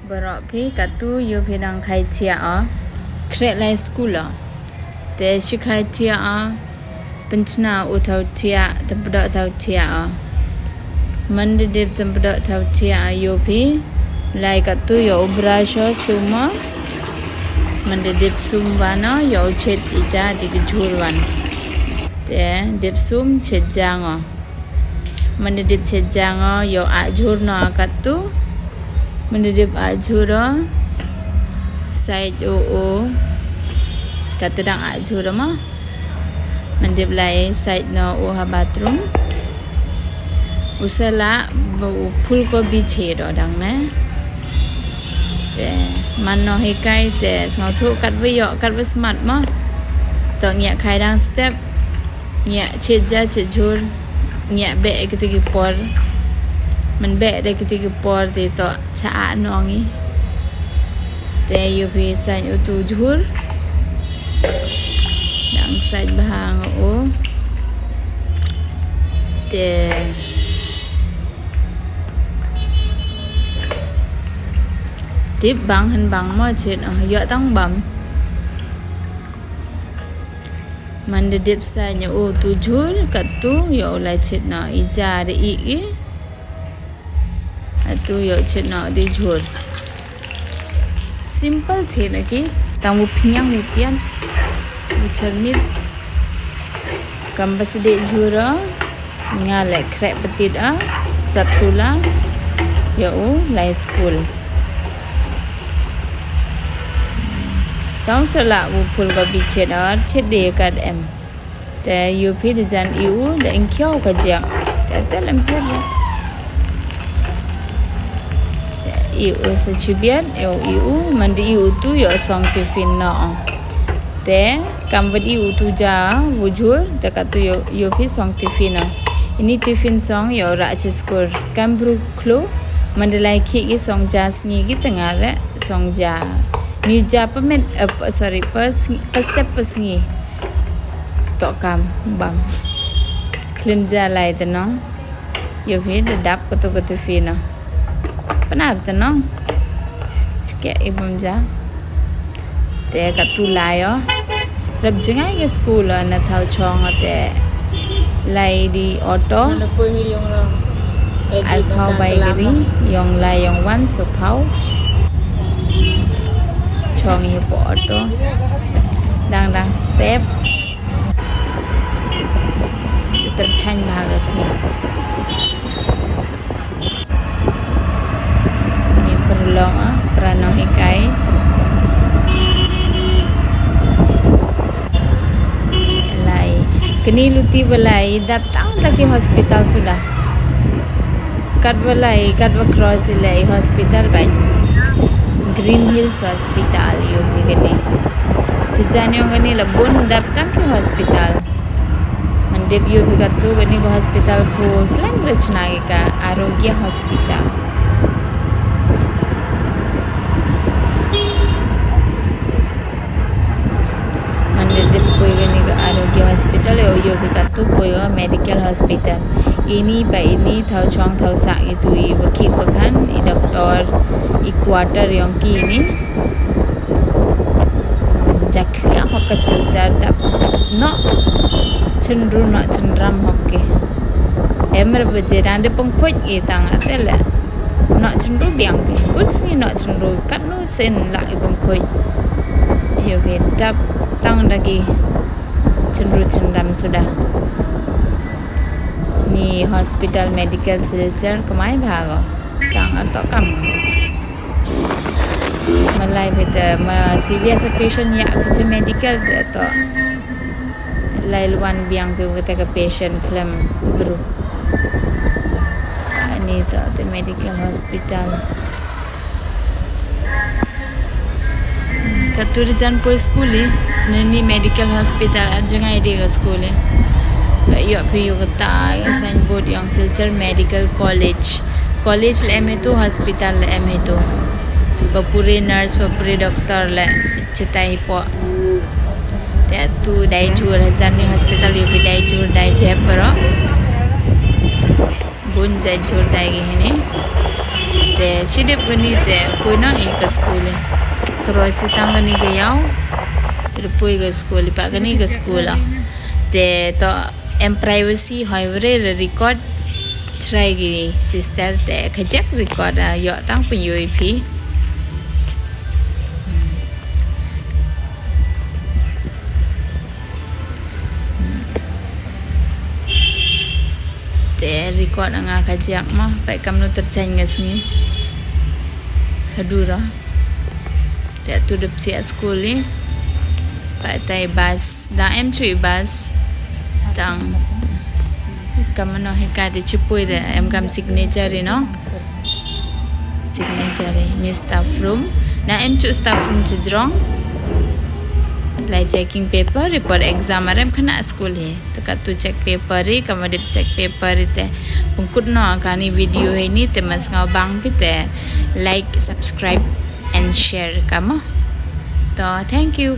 Berok pi katu yo pinang khai tia kret lai school te shi khai tia penchna utau tia tempeda tau tia mande dip tempeda tau tia yo pi lai katu yo brasho suma mande dip sum bana yo chet ija di jurwan te dip sum chet jango mande dip chet jango yo ajur no katu mendidip ajura side oo katadang ajura ma mendidip lai side no oha bathroom usala phul ko biche do dang ne te man no hikai te ngau thu kat vi yo kat vi smart ma to nya khai dang step nya cheja chejur nya be ketigi por mình bẻ đây cái tiga por thì to cha nongi te yo pi san yo tu jur dang sai bahang o te tiếp bằng hình bằng mà chuyện yo tăng bầm mình đi tiếp sai yo o tu jur katu yo lai chuyện nó ija de i tu yo chena di jur simple che lagi tamu piang mu pian mu cermit kambas de jura ngale krep petit sapsula yo lai school tau sala bu pul ga biche dar che de kad em te yo phi de jan iu de inkyo ka jak te lam phe iu sa chibian iu mandi iu tu yo song tiffin no te kambat iu tu ja wujur te katu yo phi song tiffin ini tiffin song yo ra che skor kambru klo mandalai ki gi song ja sngi gi tengah re song ja ni ja pamet sorry pas step pasngi to kam bam klim ja lai te no yo phi de dap ko tiffin pnar tenong cike ibam ja te katu layo rab jangai ke school na thau chong te lai di auto al phau bai gari yong lai yong wan so phau chong hi po auto dang step terchany bagas ni long prano hikai lai kini luti walai datang taki hospital sudah kat wa cross lai hospital bai Green Hills hospital yo gini sejani ngani labun datang ke hospital mandep yo bigatu gani ko hospital ko slang rachna ka arogya hospital arogya hospital yo vikatu poiga medical hospital ini pa ini thau chong thau sa itu I wakhi bakan I doktor I quarter yang ki ini jakya hokka silchar dap no chendru no chendram hokke emre baje rande pongkhoj I tang atela no chendru biang ke kursi no chendru kat no sen la I pongkhoj yo vedap tang lagi cenderam sudah ni hospital medical silchar kemai bhago tang atau kam malai beta ma serious patient ya piche medical to lai luan biang pe kata ke patient claim bro ni to the medical hospital Katurijan po school ni medical hospital arjanga ide ga school ba yo phi yo ta signboard yang silchar medical college le me to hospital le me to papure nurse papure doctor le chitai po te tu dai chur jani hospital yo phi dai chur dai jep bro bun jai chur dai ge ne te chidip gani te puina ke school cross tang gani ke yau te pui ke school pa gani ke school te to em privacy hoivre record try gi sister te khajak record yo tang pin UP te record nga khajak mah pai kam no terchan ngasni hadura te tu dep sia school ni pai tai bus da M3 bus tang kam no heka de chupui de em kam signature no signature ni staff room na em chu staff room chjrong lai checking paper report exam arem khana school he to ka tu check paper ri kamadip check paper te pungkut no kani video he ni te mas ngau bang pi te like subscribe and share kama to thank you